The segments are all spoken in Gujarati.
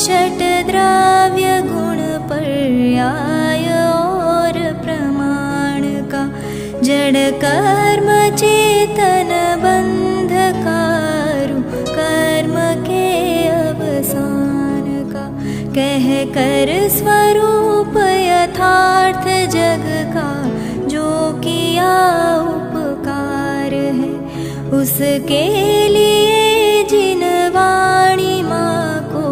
षट द्रव्य गुण पर्याय और प्रमाण का, जड़ कर्म चेतन बंध कारू कर्म के अवसान का, कह कर स्वरूप यथार्थ जग का जो किया उपकार है, उसके लिए जिन वाणी माँ को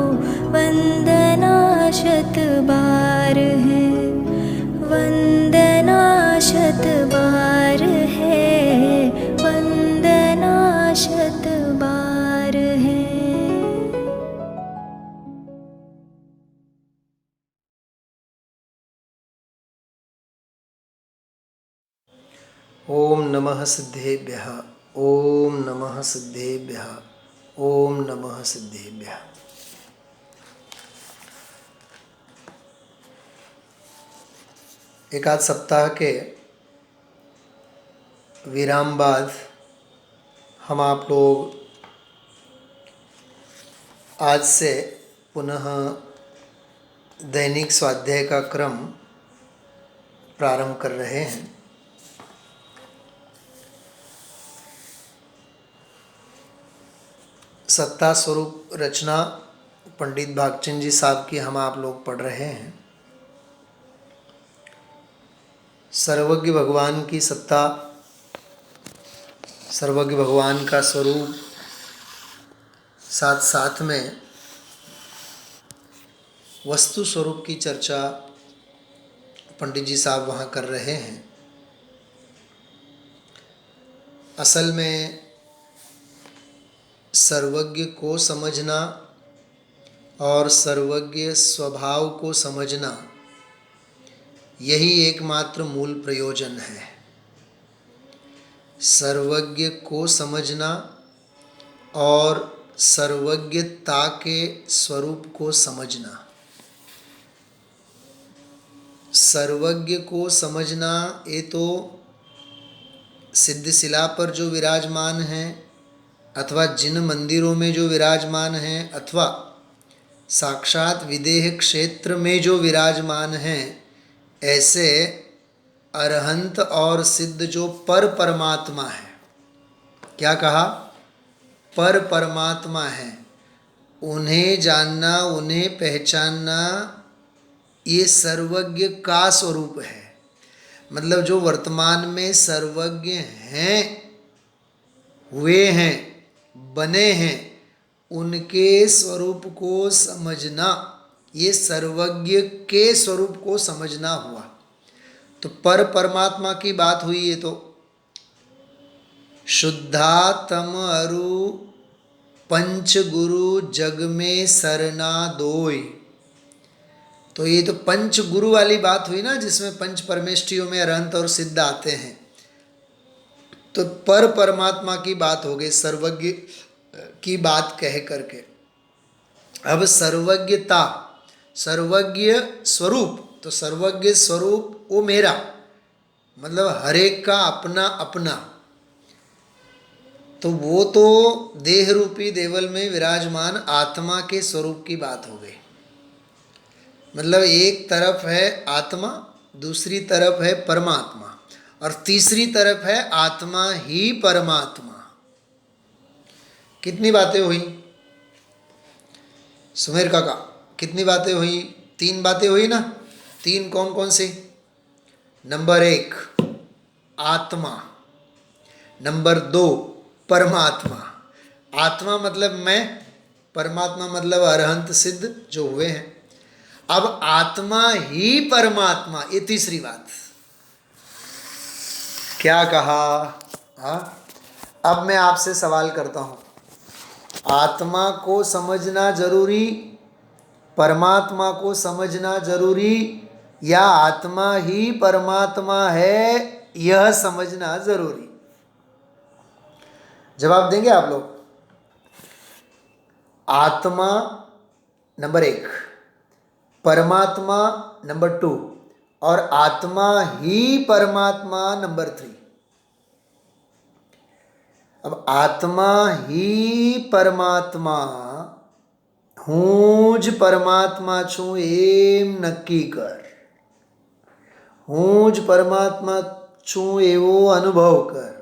वंदना शत बार है, वंदना शत बार है, वंदना शत बार है। ओम नमः सिद्धेभ्यः, ओम नमः सिद्धेभ्यः, ओम नमः सिद्धेभ्यः। एक आध सप्ताह के विराम बाद हम आप लोग आज से पुनः दैनिक स्वाध्याय का क्रम प्रारंभ कर रहे हैं। सत्ता स्वरूप रचना पंडित भागचंद जी साहब की हम आप लोग पढ़ रहे हैं। सर्वज्ञ भगवान की सत्ता, सर्वज्ञ भगवान का स्वरूप, साथ साथ में वस्तु स्वरूप की चर्चा पंडित जी साहब वहाँ कर रहे हैं। असल में सर्वज्ञ को समझना और सर्वज्ञ स्वभाव को समझना, यही एकमात्र मूल प्रयोजन है। सर्वज्ञ को समझना और सर्वज्ञता के स्वरूप को समझना। सर्वज्ञ को समझना ये तो सिद्धशिला पर जो विराजमान हैं, अथवा जिन मंदिरों में जो विराजमान हैं, अथवा साक्षात विदेह क्षेत्र में जो विराजमान हैं, ऐसे अरहंत और सिद्ध जो पर परमात्मा है, क्या कहा, पर परमात्मा है, उन्हें जानना, उन्हें पहचानना, ये सर्वज्ञ का स्वरूप है। मतलब जो वर्तमान में सर्वज्ञ हैं, हुए हैं, बने हैं, उनके स्वरूप को समझना, ये सर्वज्ञ के स्वरूप को समझना हुआ। तो पर परमात्मा की बात हुई। ये तो शुद्धातम अरु पंच गुरु जग में सरना दोय, तो ये तो पंच गुरु वाली बात हुई ना, जिसमें पंच परमेष्ठियों में अरहंत और सिद्ध आते हैं। तो पर परमात्मा की बात हो गई, सर्वज्ञ की बात कह करके। अब सर्वज्ञता, सर्वज्ञ स्वरूप, तो सर्वज्ञ स्वरूप वो मेरा, मतलब हर एक का अपना अपना। तो वो तो देह रूपी देवल में विराजमान आत्मा के स्वरूप की बात हो गई। मतलब एक तरफ है आत्मा, दूसरी तरफ है परमात्मा, और तीसरी तरफ है आत्मा ही परमात्मा। कितनी बातें हुई सुमेर काका, कितनी बातें हुई? 3 बातें हुई ना। 3 कौन कौन सी? नंबर 1 आत्मा, नंबर 2 परमात्मा। आत्मा मतलब मैं, परमात्मा मतलब अरहंत सिद्ध जो हुए हैं। अब आत्मा ही परमात्मा, ये तीसरी बात। क्या कहा? हाँ, अब मैं आपसे सवाल करता हूँ, आत्मा को समझना जरूरी, परमात्मा को समझना जरूरी, या आत्मा ही परमात्मा है यह समझना जरूरी? जवाब देंगे आप लोग? आत्मा नंबर 1, परमात्मा नंबर 2, और आत्मा ही परमात्मा नंबर 3। अब आत्मा ही परमात्मा હું જ પરમાત્મા છું એમ નક્કી કર. હું જ પરમાત્મા છું એવો અનુભવ કર.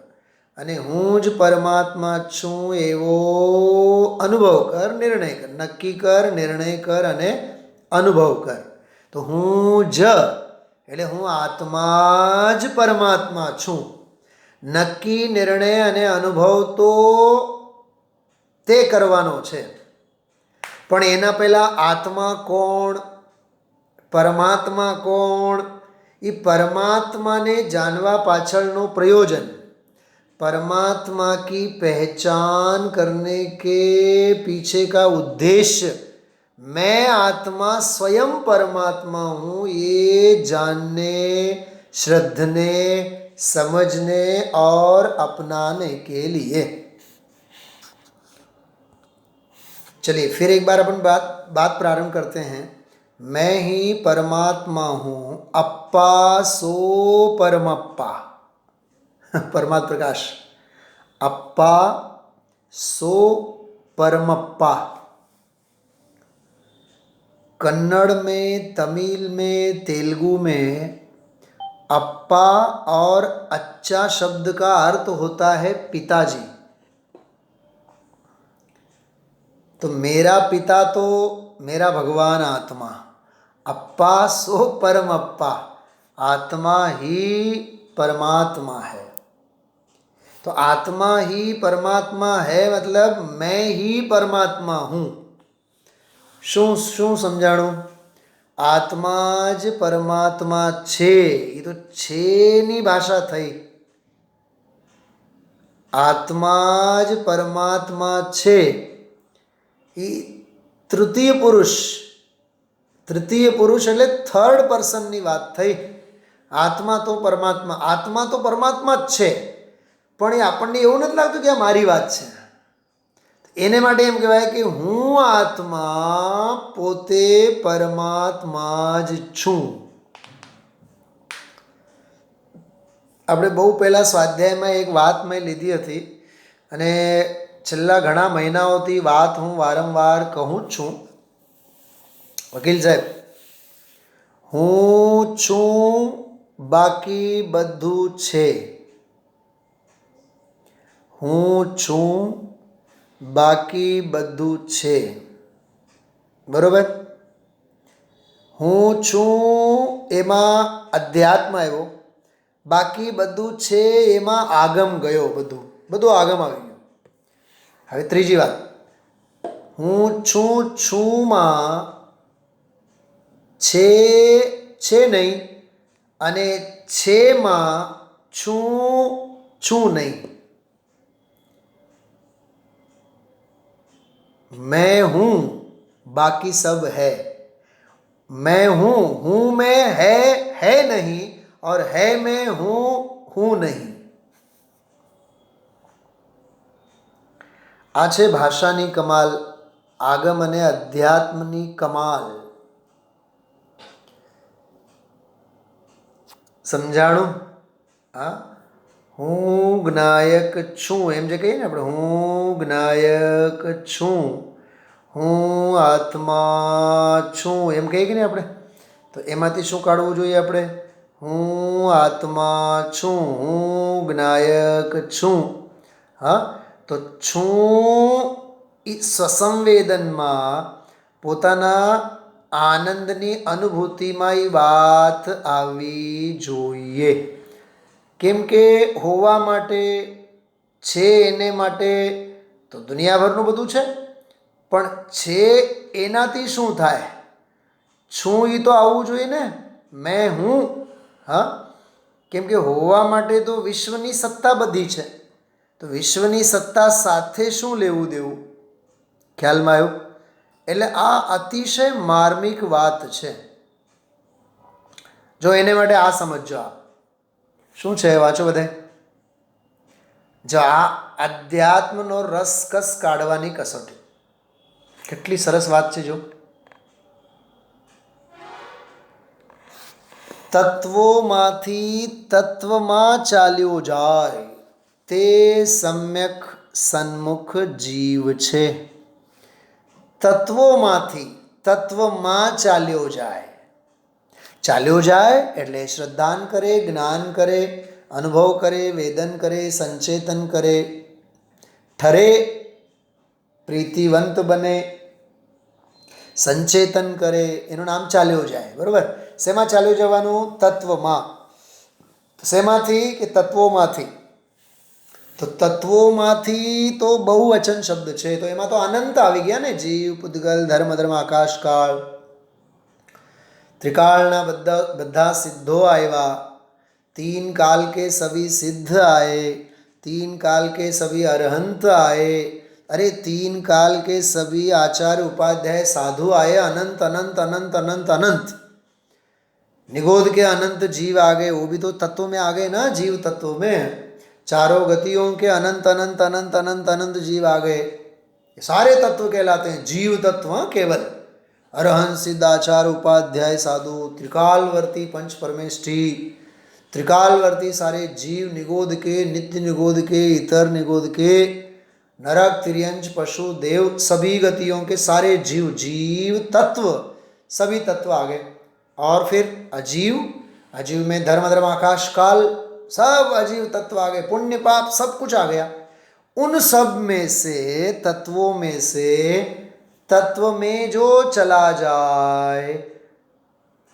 અને હું જ પરમાત્મા છું એવો અનુભવ કર, નિર્ણય કર. નક્કી કર, નિર્ણય કર અને અનુભવ કર. તો હું જ એટલે હું આત્મા જ પરમાત્મા છું. નક્કી, નિર્ણય અને અનુભવ તો તે કરવાનો છે. પણ એના પહેલાં આત્મા કોણ, પરમાત્મા કોણ, એ પરમાત્માને જાણવા પાછળનો પ્રયોજન, परमात्मा की पहचान करने के पीछे का उद्देश्य मैं आत्मा स्वयं परमात्मा हूँ, ये जानने, श्रद्धने, समझने और अपनाने के लिए. चलिए फिर एक बार अपन बात प्रारंभ करते हैं. मैं ही परमात्मा हूँ, अप्पा सो परमप्पा. परमात्मा प्रकाश. अप्पा सो परमप्पा. कन्नड़ में, तमिल में, तेलुगु में अप्पा और अच्छा शब्द का अर्थ होता है पिताजी. तो मेरा पिता तो मेरा भगवान आत्मा. अप्पा सो परमप्पा. आत्मा ही परमात्मा है. तो आत्मा ही परमात्मा है मतलब मैं ही परमात्मा हूँ. શું શું સમજાણું? આત્મા જ પરમાત્મા છે. એ તો છેની ભાષા થઈ. આત્મા જ પરમાત્મા છે. એ તૃતીય પુરુષ એટલે થર્ડ પર્સનની વાત થઈ. આત્મા તો પરમાત્મા જ છે. પણ એ આપણને એવું નથી લાગતું કે આ મારી વાત છે. એને માટે એમ કહેવાય કે હું આત્મા પોતે પરમાત્મા જ છું. આપણે બહુ પહેલાં સ્વાધ્યાયમાં એક વાત મેં લીધી હતી અને છેલ્લા ઘણા મહિનાઓથી વાત હું વારંવાર કહું જ છું. વકીલ સાહેબ, હું છું બાકી બધું છે. હું છું બાકી બધું છે. બરોબર? હું છું એમાં અધ્યાત્મ આવ્યો, બાકી બધું છે એમાં આગમ ગયો. બધું આગમ આવી ગયું. હવે ત્રીજી વાત, હું છુંમાં છે નહીં અને છેમાં છું નહીં. मैं हूँ बाकी सब है. मैं हूँ में है नहीं और है में हूँ नहीं. આ છે ભાષાની કમાલ, આગમ અને અધ્યાત્મની કમાલ. સમજાણું? હા, હું જ્ઞાયક છું એમ જે કહીએ ને આપણે, હું જ્ઞાયક છું, હું આત્મા છું એમ કહીએ કે નહીં આપણે, તો એમાંથી શું કાઢવું જોઈએ આપણે? હું આત્મા છું, હું જ્ઞાયક છું. હા, તો છું એ સ્વસંવેદનમાં પોતાના આનંદની અનુભૂતિમાં એ વાત આવવી જોઈએ. કેમ કે હોવા માટે, છે એને માટે તો દુનિયાભરનું બધું છે, પણ છે એનાથી શું થાય? છું એ તો આવવું જોઈએ ને, મેં હું. હા, કેમ કે હોવા માટે તો વિશ્વની સત્તા બધી છે. તો વિશ્વની સત્તા સાથે શું લેવું દેવું? ખ્યાલમાં આવ્યું? એટલે આ અતિશય માર્મિક વાત છે. જો એને માટે આ સમજો. આપ શું છે વાંચો બધાય. જો આ અધ્યાત્મનો રસકસ કાઢવાની કસોટી. કેટલી સરસ વાત છે. જો તત્વોમાંથી તત્વમાં ચાલ્યો જાય તે સમ્યક સન્મુખ જીવ છે. તત્વોમાંથી તત્વમાં ચાલ્યો જાય. ચાલ્યો જાય એટલે શ્રદ્ધાન કરે, જ્ઞાન કરે, અનુભવ કરે, વેદન કરે, સંચેતન કરે, ઠરે, પ્રીતિવંત બને, સંચેતન કરે, એનું નામ ચાલ્યો જાય. બરાબર. શેમાં ચાલ્યું જવાનું? તત્વમાં. શેમાંથી? કે તત્વોમાંથી. તો તત્વોમાંથી તો બહુવચન શબ્દ છે, તો એમાં તો અનંત આવી ગયા ને. જીવ, પૂતગલ, ધર્મ, ધર્મ, આકાશ, કાળ, त्रिकालना बद्धा सिद्धो आएवा. 3 काल के सभी सिद्ध आए, 3 काल के सभी अरहंत आए, अरे 3 काल के सभी आचार्य उपाध्याय साधु आए. अनंत अनंत अनंत अनंत अनंत. निगोद के अनंत जीव आ गए, वो भी तो तत्व में आ गए ना, जीव तत्व में. चारों गतियों के अनंत अनंत अनंत अनंत अनंत जीव आ गए. सारे तत्व कहलाते हैं जीव तत्व. केवल अरहंत, सिद्धाचार, उपाध्याय, साधु, त्रिकालवर्ती, पंच परमेष्ठी, त्रिकालवर्ती सारे जीव, निगोद के, नित्य निगोद के, इतर निगोद के, नरक, तिर्यंच, पशु, देव, सभी गतियों के सारे जीव, जीव तत्व, सभी तत्व आ गए. और फिर अजीव, अजीव में धर्म, धर्म, आकाश, काल, सब अजीव तत्व आ गए. पुण्य पाप सब कुछ आ गया. उन सब में से, तत्वों में से, तत्व में जो चला जाए,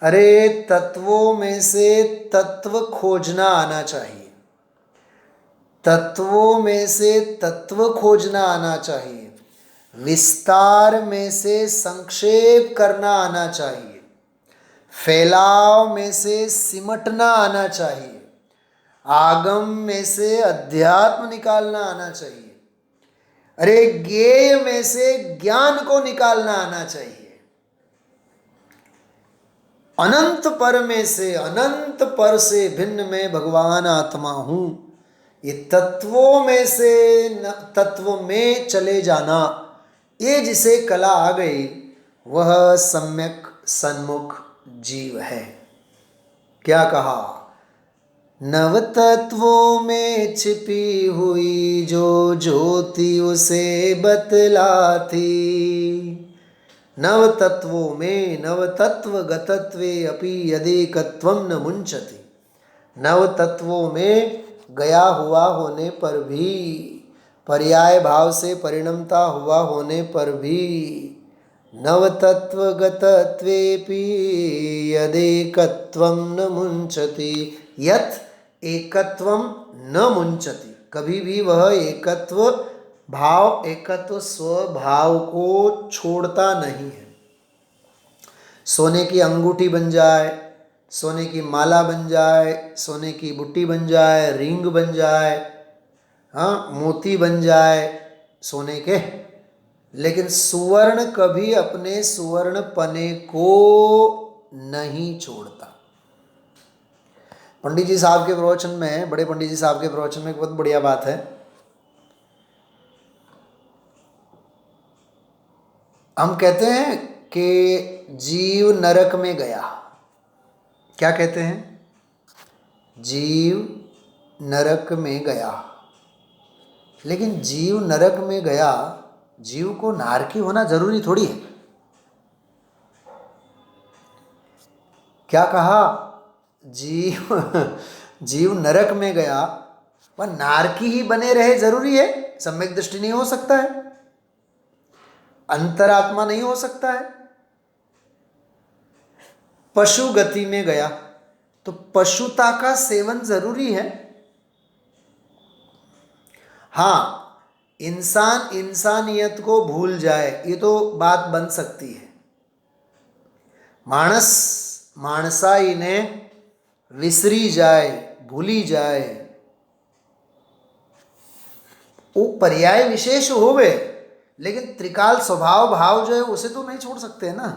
अरे तत्वों में से तत्व खोजना आना चाहिए. तत्वों में से तत्व खोजना आना चाहिए. विस्तार में से संक्षेप करना आना चाहिए. फैलाव में से सिमटना आना चाहिए. आगम में से अध्यात्म निकालना आना चाहिए. अरे ज्ञेय में से ज्ञान को निकालना आना चाहिए. अनंत पर में से, अनंत पर से भिन्न में भगवान आत्मा हूं. ये तत्वों में से तत्व में चले जाना, ये जिसे कला आ गई, वह सम्यक सन्मुख जीव है. क्या कहा? नव तत्वों में छिपी हुई जो ज्योति उसे बतलाती. नव तत्वों में, नव तत्व गतत्वे अपि यदेकत्वं न मुंचति. नव तत्वों में गया हुआ होने पर भी, पर्याय भाव से परिणमता हुआ होने पर भी, नव तत्व गतत्वेपि यदेकत्वं न मुंचति. यत् एकत्वम न मुंचति. कभी भी वह एकत्व भाव, एकत्व स्वभाव को छोड़ता नहीं है. सोने की अंगूठी बन जाए, सोने की माला बन जाए, सोने की बुट्टी बन जाए, रिंग बन जाए, हाँ, मोती बन जाए सोने के, लेकिन सुवर्ण कभी अपने सुवर्ण पने को नहीं छोड़ता. पंडित जी साहब के प्रवचन में, बड़े पंडित जी साहब के प्रवचन में एक बहुत बढ़िया बात है. हम कहते हैं कि जीव नरक में गया. क्या कहते हैं? जीव नरक में गया. लेकिन जीव नरक में गया, जीव को नारकी होना जरूरी थोड़ी है. क्या कहा? जीव नरक में गया, वह नारकी ही बने रहे जरूरी है? सम्यक दृष्टि नहीं हो सकता है, अंतरात्मा नहीं हो सकता है. पशु गति में गया तो पशुता का सेवन जरूरी है. हाँ, इंसान इंसानियत को भूल जाए, ये तो बात बन सकती है. मानस मानसाई ने विसरी जाए, भूली जाए, वो पर्याय विशेष होवे, लेकिन त्रिकाल स्वभाव भाव जो है उसे तो नहीं छोड़ सकते ना.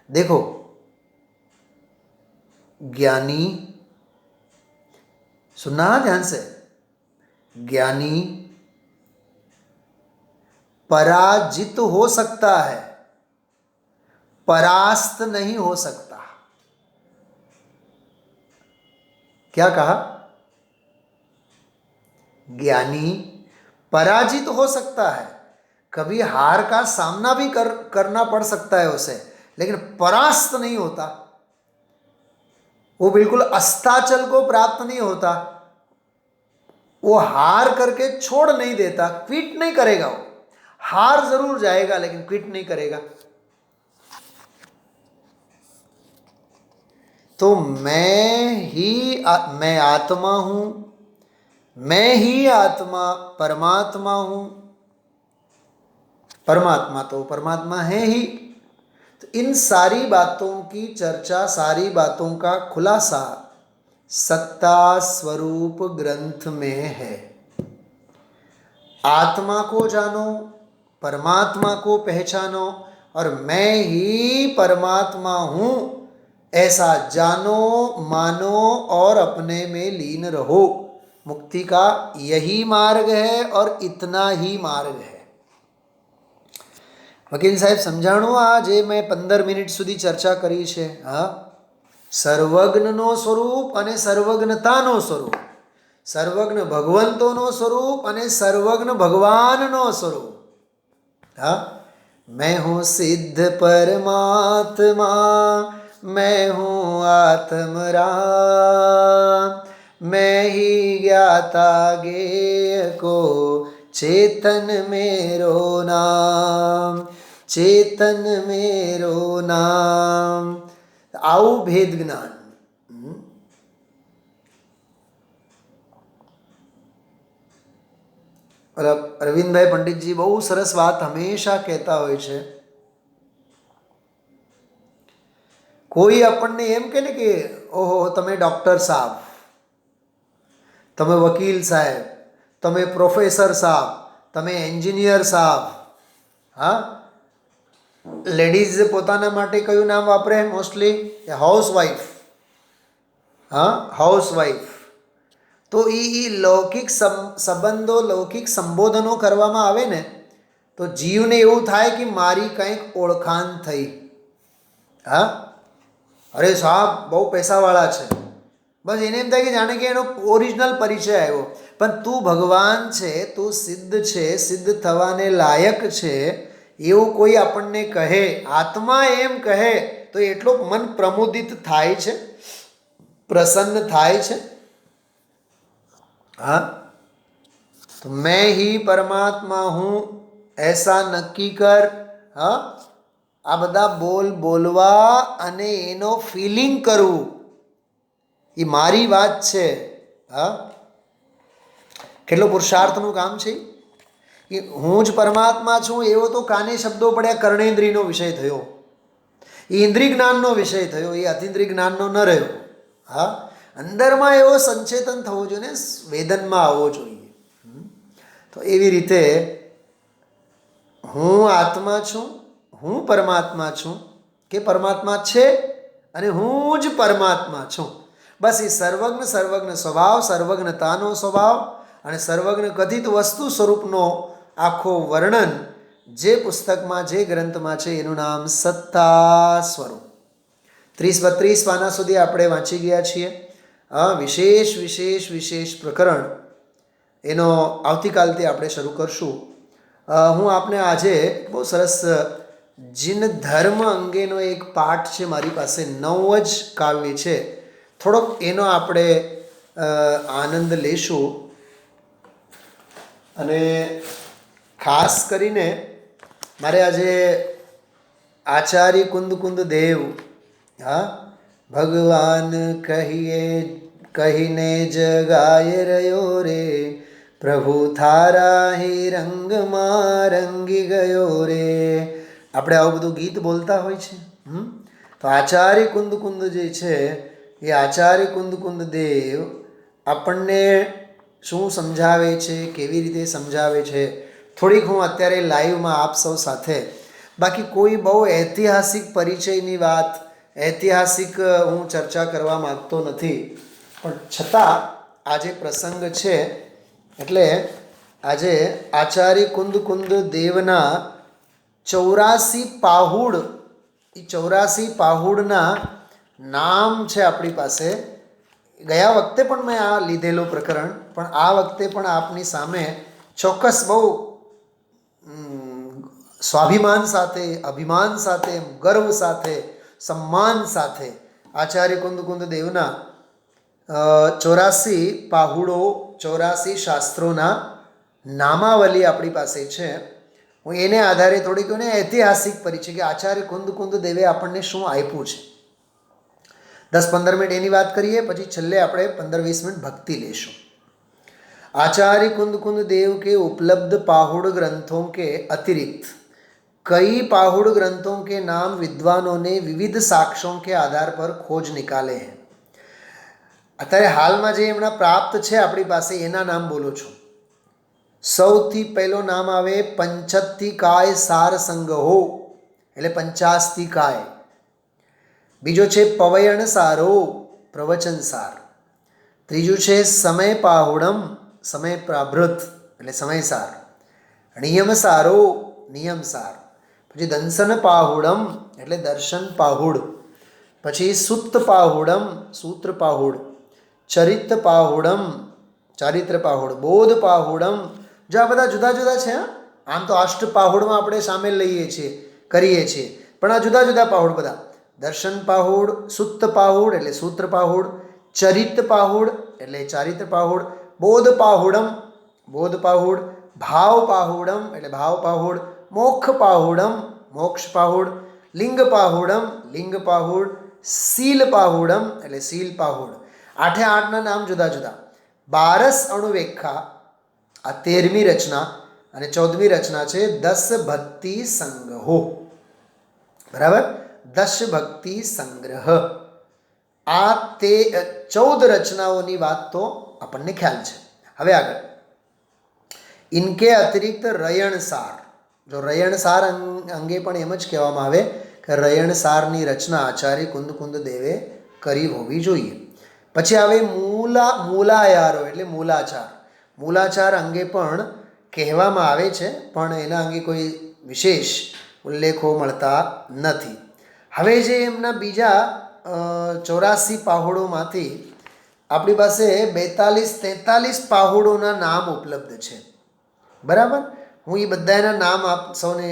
देखो, ज्ञानी, सुनना ध्यान से, ज्ञानी पराजित हो सकता है, परास्त नहीं हो सकता. क्या कहा? ज्ञानी पराजित हो सकता है, कभी हार का सामना भी करना पड़ सकता है उसे, लेकिन परास्त नहीं होता, वो बिल्कुल अस्ताचल को प्राप्त नहीं होता, वो हार करके छोड़ नहीं देता, क्विट नहीं करेगा, वो हार जरूर जाएगा लेकिन क्विट नहीं करेगा। तो मैं आत्मा हूं, मैं ही आत्मा परमात्मा हूं, परमात्मा तो परमात्मा है ही। तो इन सारी बातों की चर्चा, सारी बातों का खुलासा सत्ता स्वरूप ग्रंथ में है। आत्मा को जानो, परमात्मा को पहचानो और मैं ही परमात्मा हूं ऐसा जानो, मानो और अपने में लीन रहो। मुक्ति का यही मार्ग है और इतना ही मार्ग है। वकील साहेब समझाणું આજે મેં 15 મિનિટ સુધી ચર્ચા કરી છે। હા, સર્વજ્ઞનો સ્વરૂપ અને સર્વજ્ઞતાનો સ્વરૂપ, સર્વજ્ઞ ભગવંતોનો સ્વરૂપ અને સર્વજ્ઞ ભગવાનનો સ્વરૂપ। હા, मैं हूँ सिद्ध परमात्मा, मैं हूँ आत्मराम, मैं ही ज्ञाता ज्ञेय को चेतन मेरो नाम, चेतन मेरो नाम। આવું ભેદ જ્ઞાન। અરવિંદભાઈ પંડિતજી બહુ સરસ વાત હંમેશા કહેતા હોય છે। કોઈ આપણને એમ કહે ને કે ઓહો તમે ડૉક્ટર સાહેબ, તમે વકીલ સાહેબ, તમે પ્રોફેસર સાહેબ, તમે એન્જિનિયર સાહેબ। હા, લેડીઝ પોતાના માટે કયું નામ વાપરે મોસ્ટલી? હાઉસવાઈફ। હા, હાઉસવાઈફ। તો એ લૌકિક સંબંધો, લૌકિક સંબોધનો કરવામાં આવે ને તો જીવને એવું થાય કે મારી કંઈક ઓળખાણ થઈ। હા, અરે સાહેબ બહુ પૈસાવાળા છે, બસ એને એમ થાય કે જાણે કે એનો ઓરિજિનલ પરિચય આવ્યો। પણ તું ભગવાન છે, તું સિદ્ધ છે, સિદ્ધ થવાને લાયક છે એવું કોઈ આપણને કહે, આત્મા એમ કહે તો એટલો મન પ્રમોદિત થાય છે, પ્રસન્ન થાય છે। हाँ, तो मैं ही परमात्मा हूँ ऐसा नक्की कर। हाँ, आ बधा बोल बोलवा अने एनो फीलिंग करू ये मारी बात छे। हाँ, केटलो पुरुषार्थનું કામ છે કે હું જ પરમાત્મા છું એવો તો કાને શબ્દો પડ્યા, કર્ણેન્દ્રિયનો વિષય થયો, એ ઇન્દ્રિય જ્ઞાનનો વિષય થયો, એ અતિન્દ્રિય જ્ઞાનનો ન રહ્યો। હા, અંદરમાં એવો સંચેતન થવું જોઈએ ને, વેદનમાં આવવો જોઈએ। તો એવી રીતે હું આત્મા છું, હું પરમાત્મા છું કે પરમાત્મા છે અને હું જ પરમાત્મા છું। બસ એ સર્વજ્ઞ સર્વજ્ઞ સ્વભાવ, સર્વજ્ઞતાનો સ્વભાવ અને સર્વજ્ઞ કથિત વસ્તુ સ્વરૂપનો આખો વર્ણન જે પુસ્તકમાં, જે ગ્રંથમાં છે એનું નામ સત્તા સ્વરૂપ। 30-32 પાના સુધી આપણે વાંચી ગયા છીએ। વિશેષ વિશેષ વિશેષ પ્રકરણ એનો આવતીકાલથી આપણે શરૂ કરશું। હું આપને આજે બહુ સરસ જીન ધર્મ અંગેનો એક પાઠ છે, મારી પાસે 9 જ કાવ્ય છે, થોડોક એનો આપણે આનંદ લેશું। અને ખાસ કરીને મારે આજે આચાર્ય કુંદ કુંદ દેવ, હા, ભગવાન કહીએ કહીને જગાય રહ્યો રે, પ્રભુ થારા હે રંગમાં રંગી ગયો રે, આપણે આવું બધું ગીત બોલતા હોય છે। તો આચાર્ય કુંદ કુંદ જે છે એ આચાર્ય કુંદ કુંદ દેવ આપણને શું સમજાવે છે, કેવી રીતે સમજાવે છે, થોડીક હું અત્યારે લાઈવમાં આપ સૌ સાથે, બાકી કોઈ બહુ ઐતિહાસિક પરિચયની વાત, ઐતિહાસિક હું ચર્ચા કરવા માગતો નથી, પણ છતાં આજે પ્રસંગ છે એટલે આજે આચાર્ય કુંદ કુંદ દેવના 84 પાહુડ, એ 84 પાહુડના નામ છે આપણી પાસે, ગયા વખતે પણ મેં આ લીધેલું પ્રકરણ, પણ આ વખતે પણ આપની સામે ચોક્કસ બહુ સ્વાભિમાન સાથે, અભિમાન સાથે, ગર્વ સાથે, સન્માન સાથે આચાર્ય કુંદ દેવના 84 પાહુડો, 84 શાસ્ત્રોના નામાવલી આપણી પાસે છે. હું એને આધારે થોડીક ઐતિહાસિક પરિચય કે આચાર્ય કુંદ દેવે આપણને શું આપ્યું છે. 10-15 મિનિટ એની વાત કરીએ, પછી છેલ્લે આપણે 15-20 મિનિટ ભક્તિ લેશું. आचार्य कुंद देव के उपलब्ध पाहुड़ ग्रंथों के अतिरिक्त कई पाहुड़ ग्रंथों के नाम विद्वानों ने विविध साक्ष्यों के आधार पर खोज निकाले हैं. અત્યારે હાલમાં જે એમના પ્રાપ્ત છે આપણી પાસે એના નામ બોલું છું. સૌથી પહેલો નામ આવે પંચત્તિકાય સાર સંગ્રહો, એટલે 50 કાય. બીજો છે પવયણ સારો, પ્રવચન સાર. ત્રીજું છે સમય પાહુડમ, સમય પ્રાભૃત એટલે સમયસાર. નિયમ સારો, નિયમ સાર. પછી દંસન પાહુડમ એટલે દર્શન પાહુડ. પછી સુત્ત પાહુડમ, સૂત્ર પાહુડ. ચરિત પાહુડમ, ચારિત્ર પાહુડ. બોધ પાહુડમ. જો આ બધા જુદા જુદા છે. આમ તો અષ્ટ પાહુડમાં આપણે સામેલ લઈએ છીએ, કરીએ છીએ, પણ આ જુદા જુદા પાહુડ બધા. દર્શન પાહુડ, સુત્ત પાહુડ એટલે સૂત્ર પાહુડ, ચરિત પાહુડ એટલે ચારિત્ર પાહુડ, બોધ પાહુડમ, બોધ પાહુડ, ભાવ પાહુડમ એટલે ભાવ પાહુડ, મોક્ષ પાહુડમ, મોક્ષ પાહુડ, લિંગ પાહુડમ, લિંગ પાહુડ, શીલ પાહુડમ એટલે શીલ પાહુડ. 8 નામ જુદા જુદા. 12 અણુવેખા આ 13મી રચના, અને 14મી રચના છે 10 ભક્તિ સંગ્રહો. બરાબર, 10 ભક્તિ સંગ્રહ. આ તે 14 રચનાઓની વાત તો આપણને ખ્યાલ છે. હવે આગળ ઇનકે અતિરિક્ત રયણસાર. જો રયણસાર અંગે પણ એમ જ કહેવામાં આવે કે રયણસારની રચના આચાર્ય કુંદ દેવે કરી હોવી જોઈએ. પછી આવે મૂલાયારો એટલે મૂલાચાર. મૂલાચાર અંગે પણ કહેવામાં આવે છે, પણ એના અંગે કોઈ વિશેષ ઉલ્લેખો મળતા નથી. હવે જે એમના બીજા 84 પાહુડોમાંથી આપણી પાસે 42-43 પાહુડોના નામ ઉપલબ્ધ છે. બરાબર, હું એ બધાના નામ આપ સૌને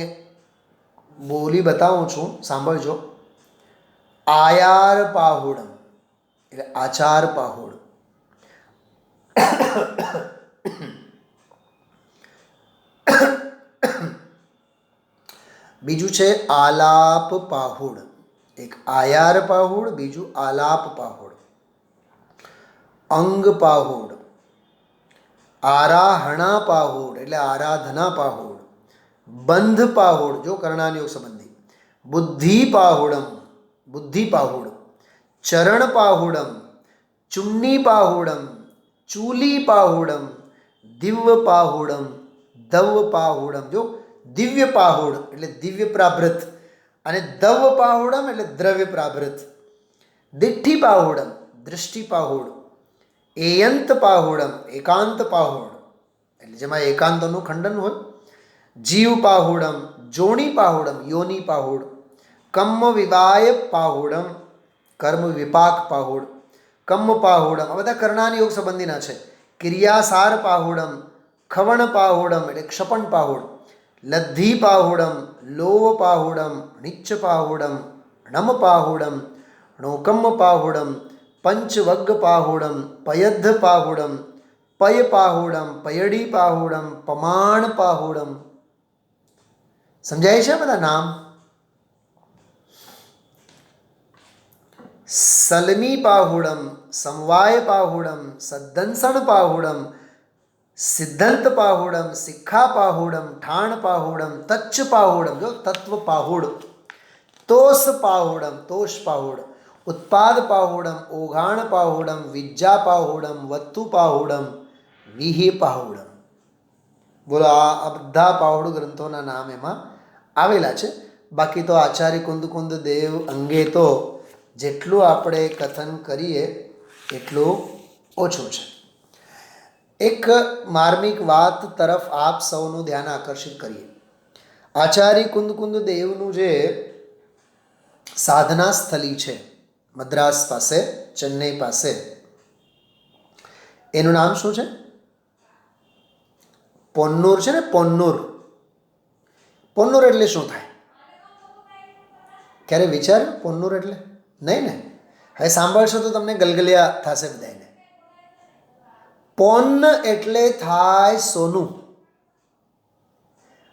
બોલી બતાવું છું, સાંભળજો. આયાર પાહુડમ એટલે આચાર પાહુડ. બીજું છે આલાપ પાહુડ. એક આયાર પાહુડ, બીજું આલાપ પાહુડ. અંગ પાહુડ, આરાહણા પાહુડ એટલે આરાધના પાહુડ, બંધ પાહુડ જો કર્ણાનિયોગ સંબંધી, બુદ્ધિ પાહુડમ, બુદ્ધિ પાહુડ, ચરણ પાહુડમ, ચુન્ની પાહુડમ, ચૂલી પાહુડમ, દિવ્ય પાહુડમ, ધવ પાહુડમ જો દિવ્ય પાહુડ એટલે દિવ્ય પ્રાભૃત, અને ધવ પાહુડમ એટલે દ્રવ્ય પ્રાભૃત, દિઠ્ઠી પાહુડમ, દૃષ્ટિ પાહુડ, એયંત પાહુડમ એકાંત પાહુડ એટલે જેમાં એકાંતનું ખંડન હોય, જીવ પાહુડમ, જોણી પાહુડમ યોની પાહુડ, કર્મ વિવાય પાહુડમ કર્મ વિપાક પાહુડ, કર્મ પાહુડમ આ બધા કર્ણાનિયોગ સંબંધીના છે. ક્રિયાસાર પાહુડમ, ખવણ પાહુડમ એટલે ક્ષપણ પાહુડ, લદ્ધી પાહુડમ, લોવ પાહુડમ, નિચ્ચ પાહુડમ, નમ પાહુડમ, નોકમ પાહુડમ, પંચવગ્ગ પાહુડમ, પયદ્ધ પાહુડમ, પય પાહુડમ, પયડી પાહુડમ, પમાણ પાહુડમ. સમજાય છે બધા નામ? સલમી પાહુડમ, સમવાય પાહુડમ, સદ્દંસણ પાહુડમ, સિદ્ધાંત પાહુડમ, શિખા પાહુડમ, ઠાણ પાહુડમ, તચ્ચ પાહુડમ જો તત્વ પાહુડ, તોષ પાહુડમ, તોષ પાહુડ, ઉત્પાદ પાહુડમ, ઓઘાણ પાહુડમ, વિજ્જા પાહુડમ, વત્તુ પાહુડમ, વિહી પાહુડમ. બોલો, આ બધા પાહુડ ગ્રંથોના નામ એમાં આવેલા છે. બાકી તો આચાર્ય કુંદ દેવ અંગે તો જેટલું આપણે કથન કરીએ એટલું ઓછું છે. એક માર્મિક વાત તરફ આપ સૌનું ધ્યાન આકર્ષિત કરીએ. આચાર્ય કુંદ દેવનું જે સાધના સ્થલી છે મદ્રાસ પાસે, ચેન્નઈ પાસે, એનું નામ શું છે? પોન્નુર છે ને, પોન્નુર. પોન્નુર એટલે શું થાય? ક્યારે વિચાર્યું પોન્નુર એટલે? નહીં ને? હવે સાંભળશો તો તમને ગલગલિયા થશે બધાને. પોન્ન એટલે થાય સોનું,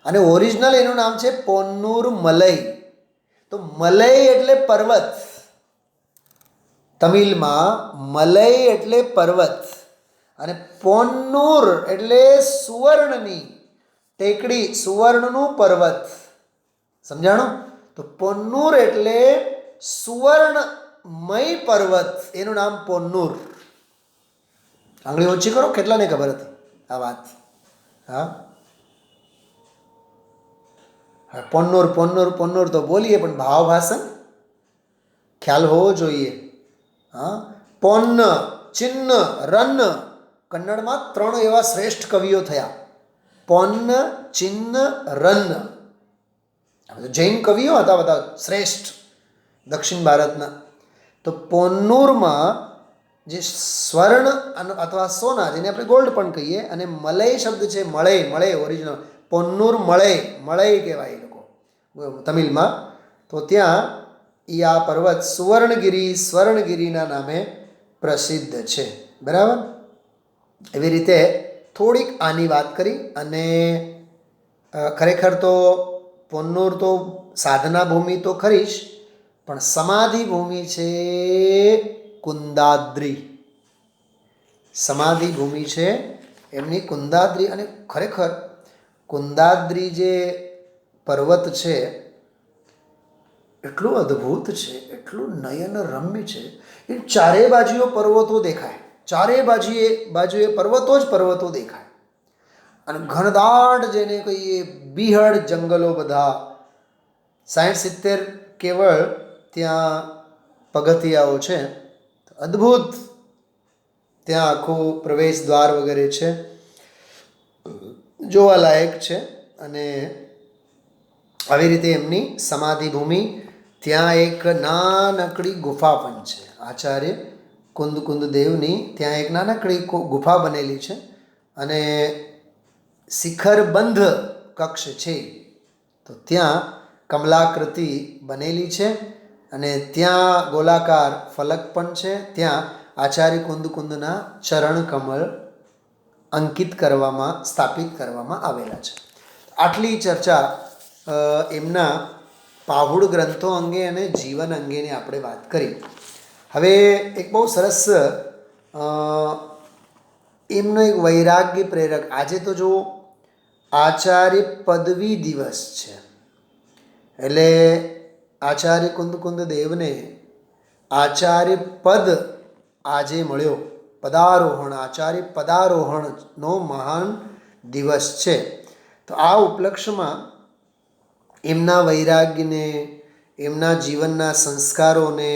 અને ઓરિજિનલ એનું નામ છે પોન્નુર મલઈ. તો મલઈ એટલે પર્વત. તમિલમાં મલઈ એટલે પર્વત, અને પોન્નુર એટલે સુવર્ણની ટેકડી, સુવર્ણનું પર્વત. સમજાણું? તો પોન્નુર એટલે સુવર્ણમય પર્વત, એનું નામ પોન્નુર. આંગળી ઓછી કરો, કેટલાને ખબર હતી આ વાત? હા, પોન્નુર પોન્નુર પોન્નુર તો બોલીએ, પણ ભાવભાષણ ખ્યાલ હોવો જોઈએ. હા, પોન્ન, ચિન્ન, રન. કન્નડમાં 3 એવા શ્રેષ્ઠ કવિઓ થયા: પોન્ન, ચિન્ન, રન. જૈન કવિઓ હતા બધા શ્રેષ્ઠ દક્ષિણ ભારતના. તો પોન્નુરમાં જે સ્વર્ણ અથવા સોના, જેને આપણે ગોલ્ડ પણ કહીએ, અને મલય શબ્દ છે, મળે, મળે ઓરિજિનલ પોન્નુર મળે, મળે કહેવાય એ લોકો તમિલમાં. તો ત્યાં એ આ પર્વત સુવર્ણગીરી, સ્વર્ણગીરીના નામે પ્રસિદ્ધ છે. બરાબર? એવી રીતે થોડીક આની વાત કરી. અને ખરેખર તો પોન્નુર તો સાધના ભૂમિ તો ખરી જ, પણ સમાધિ ભૂમિ છે કુંદાદ્રી. સમાધિ ભૂમિ છે એમની કુંદાદ્રી. અને ખરેખર કુંદાદ્રી જે પર્વત છે એટલું અદ્ભુત છે, એટલું નયનરમ્ય છે. એ ચારે બાજુઓ પર્વતો દેખાય, ચારે બાજુએ પર્વતો જ પર્વતો દેખાય. અને ઘનદાટ જેને કહીએ બીહડ જંગલો બધા, 60-70 કેવળ ત્યાં પગથિયાઓ છે. અદ્ભુત ત્યાં આખું પ્રવેશ દ્વાર વગેરે છે, જોવાલાયક છે. અને આવી રીતે એમની સમાધિ ભૂમિ. ત્યાં એક નાનકડી ગુફા પણ છે, આચાર્ય કુંદ દેવની. ત્યાં એક નાનકડી ગુફા બનેલી છે, અને શિખરબંધ કક્ષ છે. તો ત્યાં કમલાકૃતિ બનેલી છે, અને ત્યાં ગોલાકાર ફલક પણ છે. ત્યાં આચાર્ય કુંદના ચરણ કમળ અંકિત કરવામાં, સ્થાપિત કરવામાં આવેલા છે. આટલી ચર્ચા એમના પાહુડ ગ્રંથો અંગે અને જીવન અંગેની આપણે વાત કરી. હવે એક બહુ સરસ એમનો એક વૈરાગ્ય પ્રેરક, આજે તો જો આચાર્ય પદવી દિવસ છે, એટલે આચાર્ય કુંદ દેવને આચાર્ય પદ આજે મળ્યો. પદારોહણ, આચાર્ય પદારોહણનો મહાન દિવસ છે. તો આ ઉપલક્ષમાં એમના વૈરાગ્યને, એમના જીવનના સંસ્કારોને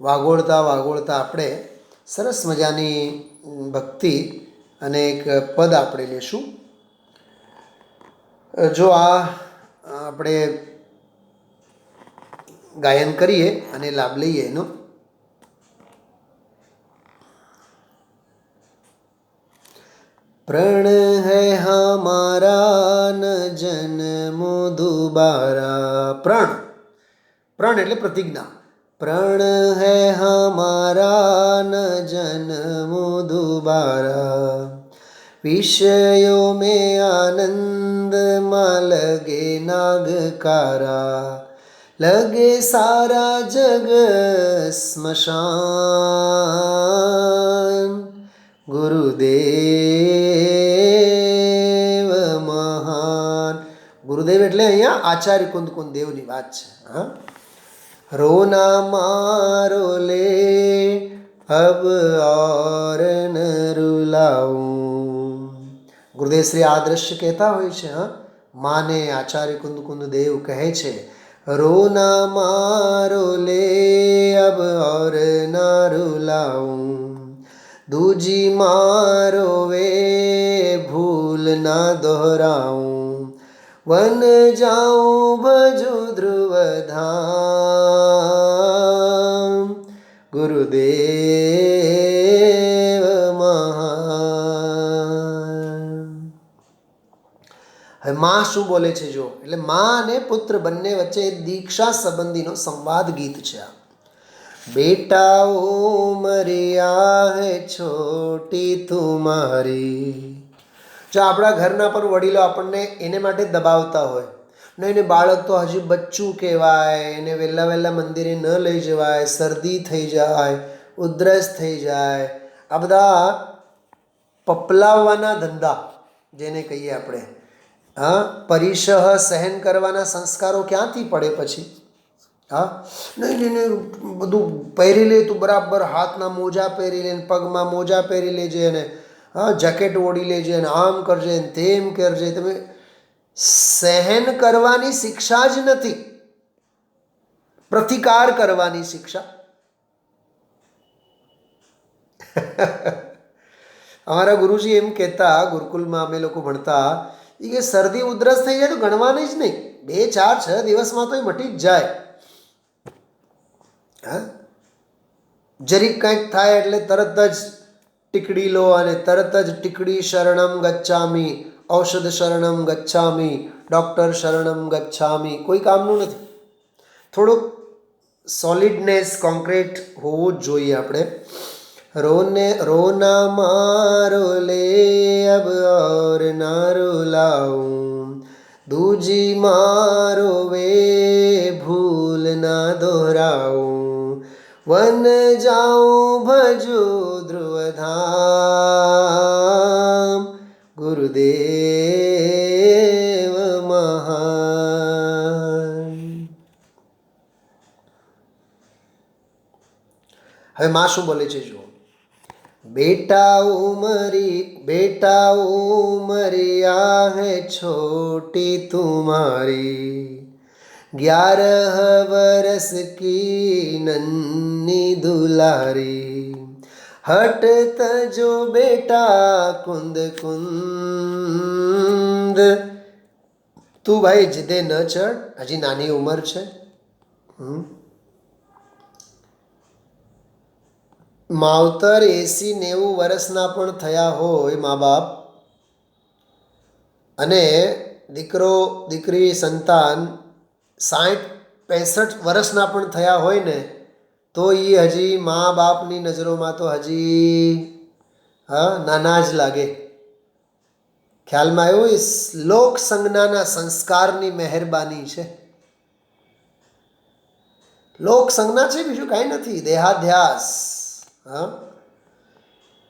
વાગોળતા આપણે સરસ મજાની ભક્તિ અને એક પદ આપણે લેશું. જો આ આપણે ગાયન કરીએ અને લાભ લઈએ એનો. प्रण है हमारा न जन्म दोबारा. प्रण એટલે પ્રતિજ્ઞા. प्रण है हमारा न जन्म दोबारा, विषयों में आनंद में लगे नागकारा, लगे सारा जग स्मशान, ગુરુદેવ મહાન. ગુરુદેવ એટલે અહીંયા આચાર્ય કુંદ દેવની વાત છે. હા, રોના મારો લે અબ ઓર ન રૂલાઉં. ગુરુદેવ શ્રી આ દ્રશ્ય કહેતા હોય છે. હા, માને આચાર્ય કુંદ દેવ કહે છે, રોના મારો લે અબ ઓર ન રૂલાઉં, दूजी मारो वे भूल ना दोहराऊं, वन जाऊं भजू ध्रुव धाम, गुरुदेव महा. માં શું બોલે છે જો. એટલે માં અને પુત્ર બંને વચ્ચે દીક્ષા સંબંધીનો સંવાદ ગીત છે આ. બેટા ઉમરિયા હે છોટી તુમારી. જો આપણા ઘરના પણ વડીલો આપણને એને માટે દબાવતા હોય, નહીં ને બાળક તો હજી બચ્ચું કહેવાય, એને વહેલા વહેલા મંદિરે ન લઈ જવાય, શરદી થઈ જાય, ઉધરસ થઈ જાય, આ બધા પપલાવવાના ધંધા જેને કહીએ આપણે, હા, પરિસહ સહન કરવાના સંસ્કારો ક્યાંથી પડે પછી? હા, નહીં બધું પહેરી લે તું બરાબર, હાથના મોજા પહેરી લે, પગમાં મોજા પહેરી લેજે, અને હા જેકેટ ઓઢી લેજે, અને આમ કરજે ને તેમ કરજે. તમે સહન કરવાની શિક્ષા જ નથી, પ્રતિકાર કરવાની શિક્ષા. અમારા ગુરુજી એમ કહેતા, ગુરુકુલમાં અમે લોકો ભણતા, એ કે શરદી ઉધરસ થઈ જાય તો ગણવાની જ નહીં, 2, 4, 6 દિવસમાં તો એ મટી જ જાય. હા, જરીક કંઈક થાય એટલે તરત જ ટીકડી લો, અને તરત જ ટીકડી શરણમ ગચ્છામી, ઔષધ શરણમ ગચ્છામી, ડૉક્ટર શરણમ ગચ્છામી, કોઈ કામનું નથી. થોડુંક સોલિડનેસ, કોન્ક્રીટ હોવું જ જોઈએ આપણે. રોના મારો લે અબ ઓર ના રૂલાઉં, દૂજી મારો વે ભૂલ ના દોહરાઉં, વન જાઉં ભજો ધ્રુવધામ, ગુરુદેવ મહાન. હવે માં શું બોલે છે જુઓ. बेटा उमरिया है छोटी तुम्हारी, 11 बरस की नन्ही दुलारी, हट तजो बेटा कुंद कुंद. તું ભાઈ જીદે ન ચડ, હજી નાની ઉંમર છે. માવતર 80-90 વર્ષના પણ થયા હોય મા બાપ, અને દીકરો દીકરી સંતાન 60-65 વર્ષના પણ થયા હોય ને, તો એ હજી મા બાપની નજરોમાં તો હજી નાના જ લાગે. ખ્યાલમાં આવ્યું? એ લોક સંજ્ઞાના સંસ્કારની મહેરબાની છે. લોક સંજ્ઞા છે, બીજું કાંઈ નથી, દેહાધ્યાસ. હા,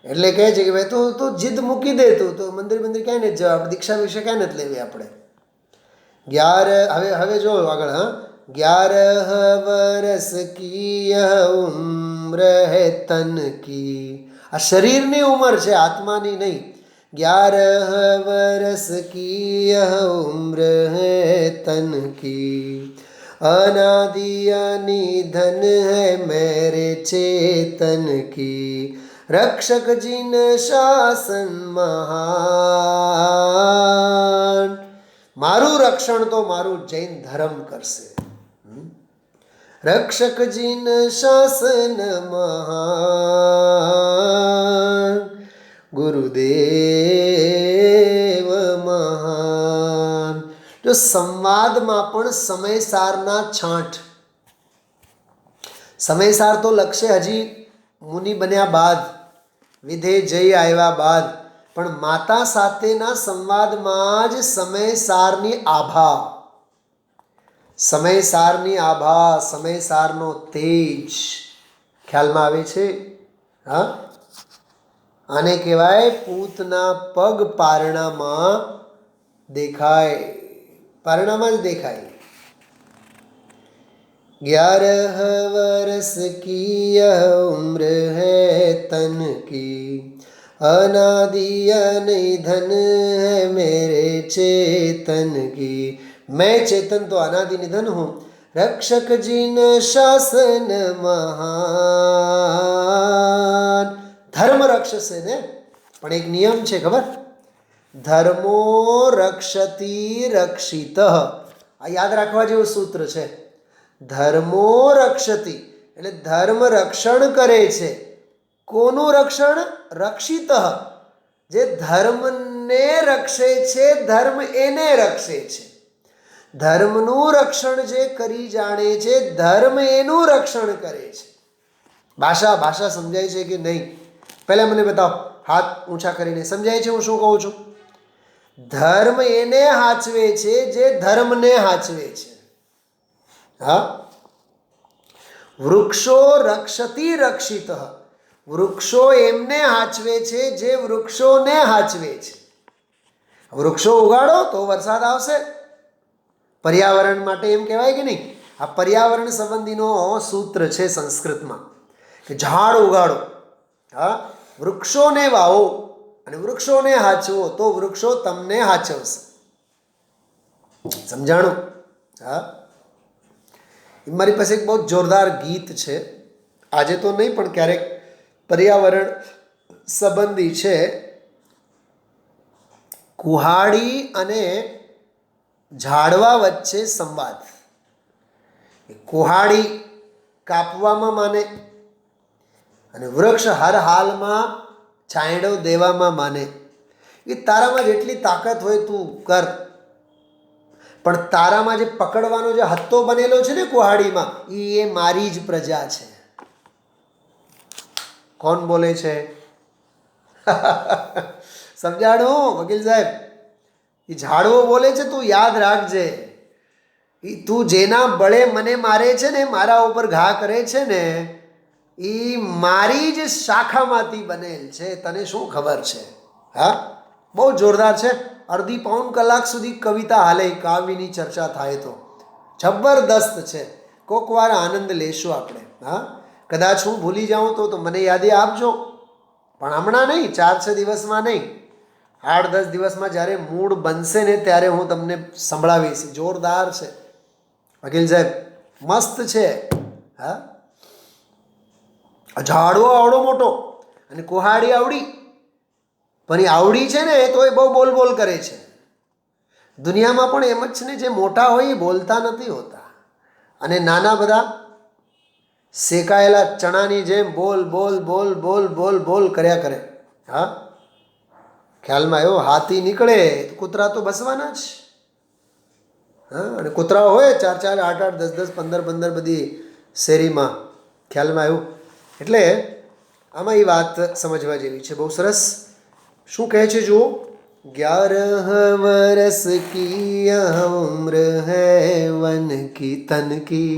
એટલે કહે છે કે ભાઈ તું જીદ મૂકી દે, તું તો મંદિર ક્યાંય નથી જવા, દીક્ષા વિશે ક્યાંય નથી લેવી આપણે. 11 હવે જો આગળ. હા, 11 વર્ષ કી ઉમ્ર હૈ તન કી. આ શરીરની ઉંમર છે, આત્માની નહીં. 11 વર્ષ કી ઉમ્ર હૈ તન કી, अनादि निधन है मेरे चेतन की, रक्षक जिन शासन महान. મારું રક્ષણ તો મારું જૈન ધર્મ કરશે. રક્ષક જીન શાસન મહાન, ગુરુદેવ મહાન. જો સંવાદમાં પણ સમયસારના છાંટ. સમયસાર તો લક્ષે હજી મુનિ બન્યા બાદ, વિધે જઈ આવ્યા બાદ, પણ માતા સાથેના સંવાદમાં જ સમયસારની આભા, સમયસારની આભા, સમયસારનો તેજ ખ્યાલમાં આવે છે. હા, આને કહેવાય પૂતના પગ પારણામાં દેખાય, પારણામાં જ દેખાય. 11 वर्ष की उम्र है तन की, अनादि निधन है मेरे चेतन की. मैं चेतन तो अनादि निधन हूँ. रक्षक जिन शासन महान. ધર્મ રક્ષસે ને, પણ એક નિયમ છે ખબર? ધર્મો રક્ષતી રક્ષિત. આ યાદ રાખવા જેવું સૂત્ર છે. ધર્મો રક્ષતી એટલે ધર્મ રક્ષણ કરે છે. કોનું રક્ષણ? રક્ષિત, જે ધર્મ ધર્મને રક્ષે છે, ધર્મ એને રક્ષે છે. ધર્મનું રક્ષણ જે કરી જાણે છે, ધર્મ એનું રક્ષણ કરે છે. ભાષા સમજાય છે કે નહીં? પહેલા મને બતાવો, હાથ ઊંચા કરીને સમજાય છે હું શું કહું છું? ધર્મ એને હાચવે છે જે ધર્મને હાચવે છે. હા, વૃક્ષો રક્ષતી રક્ષિત, વૃક્ષો એમને હાચવે છે જે વૃક્ષોને હાચવે છે. વૃક્ષો ઉગાડો તો વરસાદ આવશે. પર્યાવરણ માટે એમ કહેવાય કે નહીં? આ પર્યાવરણ સંબંધીનો સૂત્ર છે સંસ્કૃતમાં કે ઝાડ ઉગાડો, હા, વૃક્ષોને વાવો અને વૃક્ષોને હાચવો તો વૃક્ષો તમને હાચવશે. સમજાણું? હા, મારી પાસે એક બહુ જોરદાર ગીત છે, આજે તો નહીં પણ ક્યારેક પર્યાવરણ સંબંધી છે. કુહાડી અને ઝાડવા વચ્ચે સંવાદ. કુહાડી કાપવામાં માને અને વૃક્ષ હર હાલમાં છાંયડો દેવામાં માને. એ તારામાં જેટલી તાકાત હોય તું કર, પણ તારામાં જે પકડવાનો જે હત્તો બનેલો છે ને કુહાડીમાં, એ મારી જ પ્રજા છે. કોણ બોલે છે? સમજાણું વકીલ સાહેબ? એ ઝાડવો બોલે છે, તું યાદ રાખજે. એ તું જેના બળે મને મારે છે ને, મારા ઉપર ઘા કરે છે ને, એ મારી જ શાખામાંથી બનેલ છે. તને શું ખબર છે? હા, બહુ જોરદાર છે. અડધી પાઉન કલાક સુધી કવિતા હાલે, કાવ્યની ચર્ચા થાય તો જબરદસ્ત છે. કોક વાર આનંદ લેશું આપણે. હા, કદાચ હું ભૂલી જાઉં તો મને યાદી આપજો, પણ હમણાં નહીં, 4-6 દિવસમાં નહીં, 8-10 દિવસમાં જ્યારે મૂડ બનશે ને ત્યારે હું તમને સંભળાવીશ. જોરદાર છે વકીલ સાહેબ, મસ્ત છે. હા, ઝાડવો આવડો મોટો અને કુહાડી આવડી, પણ એ આવડી છે ને તો એ બહુ બોલ કરે છે. દુનિયામાં પણ એમ જ છે ને, જે મોટા હોય એ બોલતા નથી હોતા અને નાના બધા શેકાયેલા ચણાની જેમ બોલ કર્યા કરે. હા, ખ્યાલમાં આવ્યો? હાથી નીકળે તો કૂતરા તો બસવાના જ. હા, અને કૂતરાઓ હોય 4-4, 8-8, 10-10, 15-15 બધી શેરીમાં. ખ્યાલમાં આવ્યું? એટલે આમાં એ વાત સમજવા જેવી છે, બહુ સરસ. શું કહે છે જુઓ? 11 વર્ષ કી ઉમ્ર હૈ વન કી તન કી,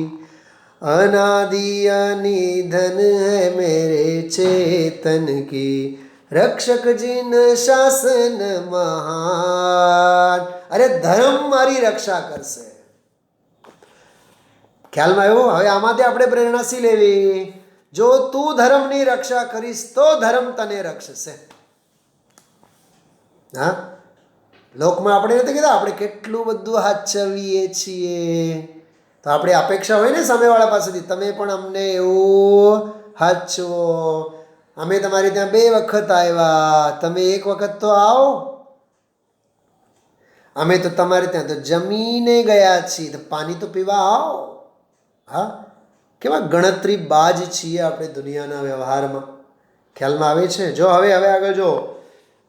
અનાદિ અનિધન હૈ મેરે ચેતન કી, રક્ષક જીન શાસન મહાન. અરે ધર્મ મારી રક્ષા કરશે. ખ્યાલમાં આવ્યો? હવે આમાંથી આપણે પ્રેરણા શી લેવી? જો તું ધર્મની રક્ષા કરીશ તો ધર્મ તને રક્ષશે. હા, લોકમાં આપણે નથી કહેતા આપણે કેટલું બધું હાચવીએ છીએ, તો આપણે અપેક્ષા હોય ને સામેવાળા પાસેથી, તમે પણ અમને એવું હાચવો. અમે તમારી ત્યાં 2 વખત આવ્યા, તમે 1 વખત તો આવો. અમે તો તમારે ત્યાં તો જમીને ગયા છીએ, તો પાણી તો પીવા આવો. હા, કેવા ગણતરી બાજ છીએ આપણે દુનિયાના વ્યવહારમાં. ખ્યાલમાં આવે છે? જો હવે આગળ જો,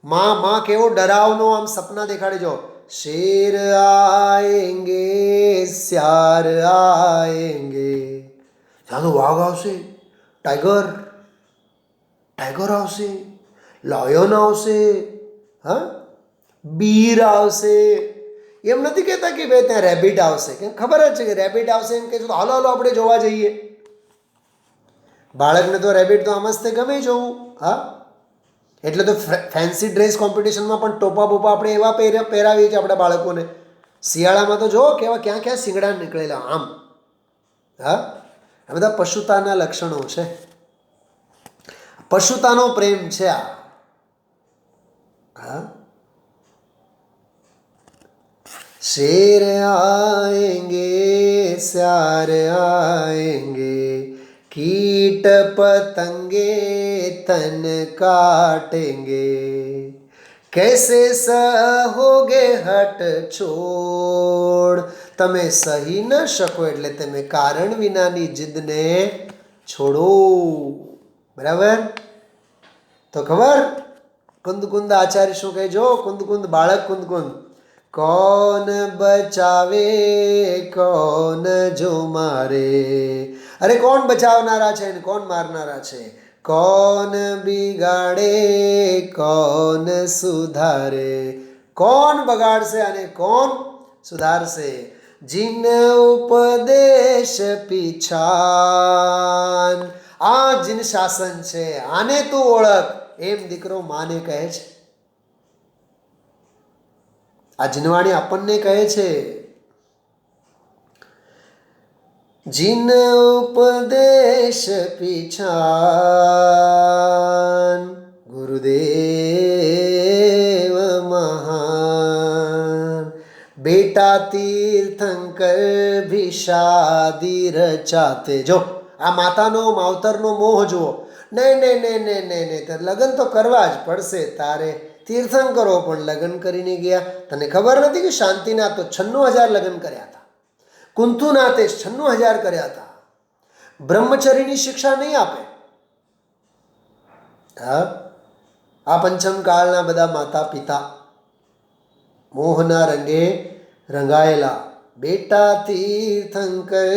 માં કેવો ડરાવનો આમ સપના દેખાડે. જો, શેર આએંગે શ્યાર આએંગે, ત્યાં તો વાઘ આવશે, ટાઈગર આવશે, લાયન આવશે, હા, બીર આવશે. એમ નથી કહેતા કે ભાઈ ત્યાં રેબિટ આવશે, કેમ ખબર જ છે કે રેબિટ આવશે. એમ કે હાલો આપણે જોવા જઈએ. બાળકને તો રેબિટ તો આમસ્તે ગમે જોવું. હા, એટલે તો ફેન્સી ડ્રેસ કોમ્પિટિશનમાં પણ ટોપા બોપા આપણે એવા પહેરાવીએ છીએ આપણા બાળકોને. શિયાળામાં તો જો કેવા ક્યાં શિંગડા નીકળેલા આમ. હા, આ બધા પશુતાના લક્ષણો છે, પશુતાનો પ્રેમ છે આ. હા, શેર આએંગે શ્યાર આએંગે, कीट पतंगे तन काटेंगे, कैसे सहोगे हट छोड़. તમે સહી ન શકો એટલે તમે કારણ વિનાની જીદને છોડો. બરાબર? તો ખબર કુંદ કુંદ આચાર્ય શું કહે? જો કુંદ કુંદ બાળક કુંદ કુંદ, કોણ બચાવે કોણ જો મારે. અરે કોણ બચાવનારા છે અને કોણ મારનારા છે? કોણ બિગાડે કોણ સુધારે. કોણ બગાડશે અને કોણ સુધારશે? જીન ઉપદેશ પીછાન. આ જીન શાસન છે, આને તું ઓળખ, એમ દીકરો માને કહે છે. આ જીનવાણી આપણને કહે છે. જીન ઉપદેશ પીછાન ગુરુદેવ મહાન. બેટા તીર્થંકર ભિષાદી રચાતે. જો આ માતાનો માવતરનો મોહ જુઓ. નહીં નહીં નહીં નહીં નહીં નહીં, લગ્ન તો કરવા જ પડશે તારે. તીર્થંકરો પણ લગ્ન કરીને ગયા. તને ખબર નથી કે શાંતિનાથ તો 96,000 લગ્ન કર્યા હતા, કુંતુનાથે 96,000 કર્યા હતા. બ્રહ્મચર્યની શિક્ષા નહીં આપે. હા, આ પંચમ કાળના બધા માતા પિતા મોહના રંગે રંગાયેલા. બેટા તીર્થંકર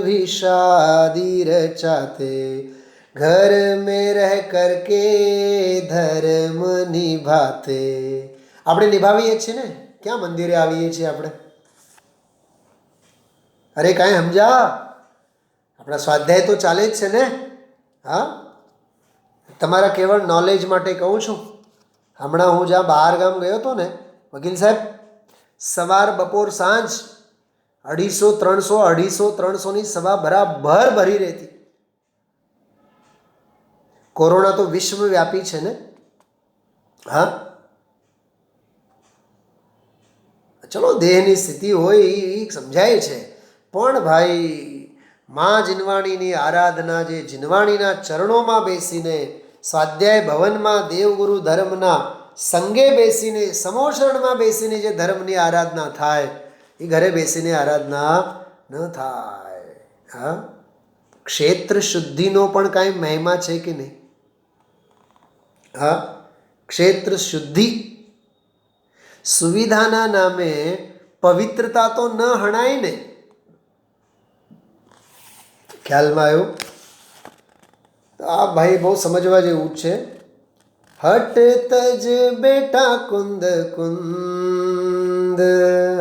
ભિષાદી રચાતે, घर में रह करके धर्म निभाते. આપણે નિભાવીએ છીએ ને, ક્યાં મંદિરે આવીએ છીએ આપણે? અરે કાંઈ સમજા? આપણા સ્વાધ્યાય તો ચાલે જ છે ને. હા, તમારા કેવળ નોલેજ માટે કહું છું. હમણાં હું જ્યાં બહાર ગામ ગયો હતો ને વકીલ સાહેબ, સવાર બપોર સાંજ 250-300 સભા બરાબર ભરી રહેતી. કોરોના તો વિશ્વવ્યાપી છે ને. હા, ચલો દેહની સ્થિતિ હોય એ સમજાય છે, પણ ભાઈ મા જીનવાણીની આરાધના, જે જીનવાણીના ચરણોમાં બેસીને, સ્વાધ્યાય ભવનમાં દેવગુરુ ધર્મના સંગે બેસીને, સમોષણમાં બેસીને જે ધર્મની આરાધના થાય, એ ઘરે બેસીને આરાધના ન થાય. હા, ક્ષેત્ર શુદ્ધિનો પણ કાંઈ મહિમા છે કે નહીં? હા, ક્ષેત્ર શુદ્ધિ. સુવિધાના નામે પવિત્રતા તો ન હણાય ને. ખ્યાલમાં આવ્યું? આ ભાઈ બહુ સમજવા જેવું જ છે. હટ તજ બેટા કુંદ કુંદ.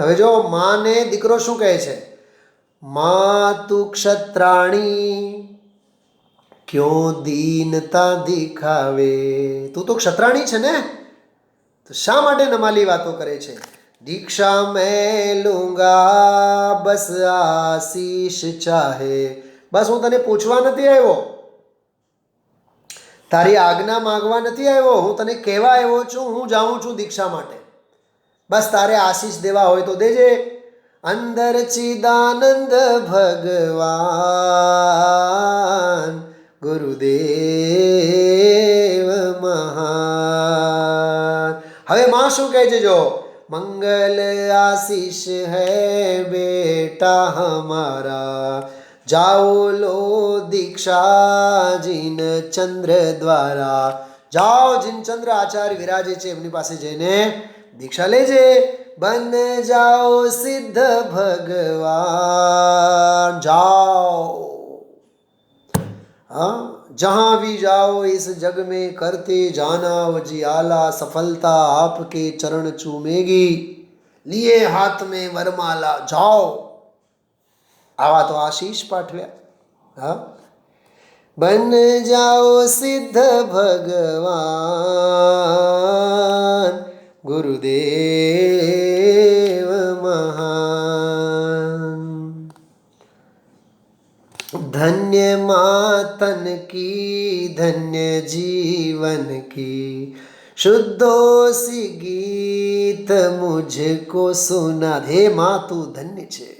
હવે જો માને દીકરો શું કહે છે? મા તું ક્ષત્રાણી ક્યો દીનતા દિખાવે. તું તો ક્ષત્રાણી છે ને, તો શા માટે નમાલી વાતો કરે છે? દીક્ષા મેં લૂંગા બસ આશીષ ચાહે. બસ હું તને પૂછવા નથી આવ્યો, તારી આજ્ઞા માંગવા નથી આવ્યો, હું તને કહેવા આવ્યો છું. હું જાઉં છું દીક્ષા માટે. બસ તારે આશીષ દેવા હોય તો દેજે. અંદર ચિદાનંદ ભગવાન ગુરુદેવ મહાન. હવે માં શું કહે છે? જો મંગલ આશીષ હૈ બેટા હમારા, જાઓ લો દીક્ષા જીન ચંદ્ર દ્વારા. જાઓ, જીનચંદ્ર આચાર્ય વિરાજે છે એમની પાસે જઈને દીક્ષા લેજે. બન જાઓ સિદ્ધ ભગવાન. જાઓ, हाँ, जहाँ भी जाओ इस जग में करते जाना वजियाला, सफलता आपके चरण चूमेगी, लिए हाथ में वरमाला. जाओ. आवा तो आशीष पाठव्या. हाँ, बन जाओ सिद्ध भगवान गुरुदेव महान. धन्य मातन की धन्य जीवन की, शुद्धोसी गीत मुझको सुना. હે માં તું ધન્ય છે,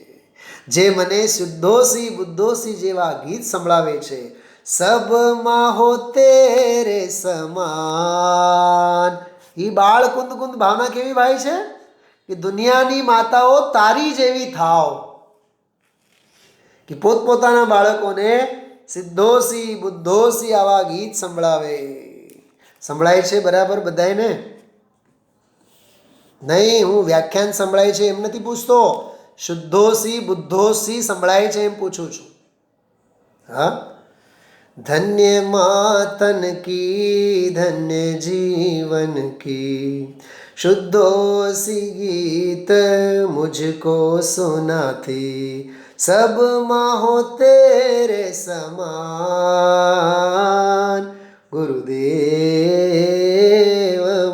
જે મને શુદ્ધોસી બુદ્ધોસી જેવા ગીત સંભળાવે છે. સબમાં હો તેરે સમાન. એ બાળ કુંદ કુંદ ભાવના કેવી ભાઈ છે કે દુનિયાની માતાઓ તારી જેવી થાવ, કે પોતપોતાના બાળકોને સિદ્ધોસી બુદ્ધોસી આવા ગીત સંભળાવે. સંભળાય છે બરાબર બધાયને? નહીં, હું વ્યાખ્યાન સંભળાય છે એમ નથી પૂછતો, શુદ્ધોસી બુદ્ધોસી સંભળાય છે એમ પૂછું છું. હા, ધન્ય માતન કી ધન્ય જીવન કી, શુદ્ધોસી ગીત મુझको સુનાથી, સબ માં હો તેરે સમાન, ગુરુદેવ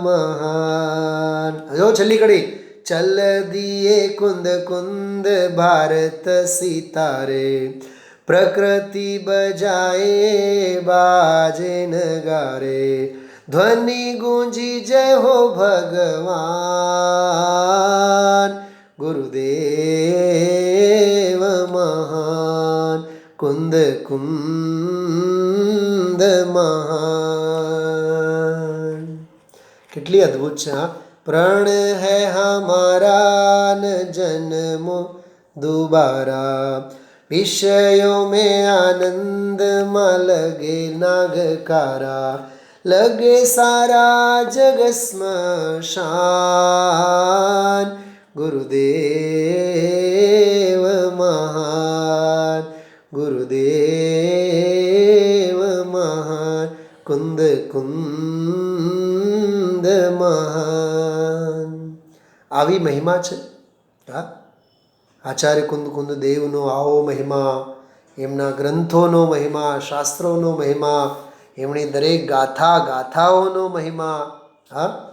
મહાન. જો છેલ્લી કડી, ચલ દિએ કુંદ કુંદ ભારત સિતારે, પ્રકૃતિ બજાએ બાજે નગારે, ધ્વનિ ગુંજી જય હો ભગવાન, ગુરુદેવ મહાન, કુંદ કુંદ મહાન. કેટલી અદ્ભુત છે. હા, પ્રણ હૈ હમારા ન જન્મો દુબારા, વિષયો में आनंद में लगे नागकारा, लगे सारा जग स्मशान, गुरुदेव महान, गुरुदेव महान, कुंद कुंद महान. આવી મહિમા છે. હા, આચાર્ય કુંદ કુંદ દેવનો આવો મહિમા, એમના ગ્રંથોનો મહિમા, શાસ્ત્રોનો મહિમા, એમની દરેક ગાથાઓનો મહિમા. હા,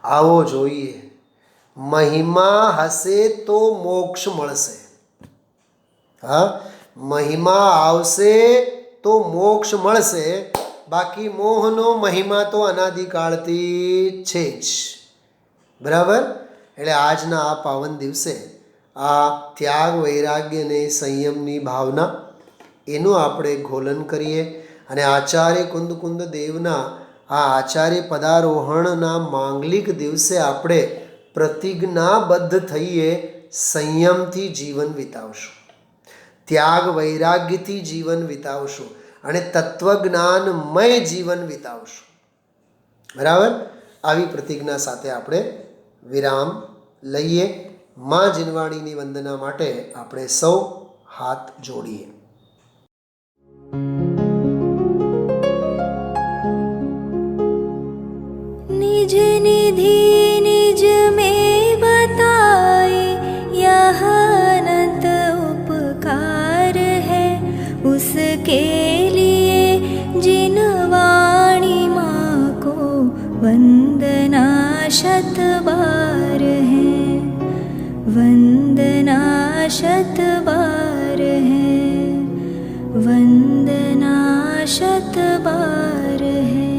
આવો જોઈએ. મહિમા હશે તો મોક્ષ મળશે. હા, મહિમા આવશે તો મોક્ષ મળશે, બાકી મોહનો મહિમા તો અનાદિકાળથી છે જ. બરાબર? એટલે આજના આ પાવન દિવસે આ ત્યાગ વૈરાગ્ય અને સંયમની ભાવના એનું આપણે ઘોલન કરીએ અને આચાર્ય કુંદ કુંદ દેવના આ આચાર્ય પદારોહણના માંગલિક દિવસે આપણે પ્રતિજ્ઞાબદ્ધ થઈએ, સંયમથી જીવન વિતાવશું, ત્યાગ વૈરાગ્યથી જીવન વિતાવશું અને તત્વજ્ઞાનમય જીવન વિતાવશું. બરાબર? આવી પ્રતિજ્ઞા સાથે આપણે વિરામ લઈએ. મા જીનવાણીની વંદના માટે આપણે સૌ હાથ જોડીએ. निज निधि निज में बताए, यह अनंत उपकार है उसके लिए जिन वाणी माँ को वंदना शत बार है, वंदना शत बार है, वंदना शत बार है.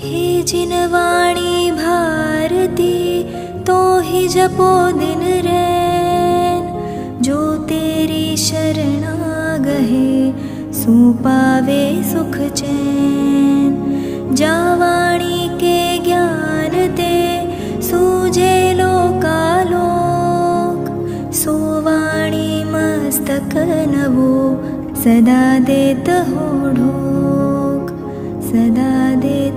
हे जिनवाणी भारती तो ही जपो दिन रैन, जो तेरी शरणा गहे सो पावे सुख चैन. जावाणी के ज्ञान ते सूझे लोकालोक, सो वाणी मस्तक नवो सदा देत हो ढोक, सदा दे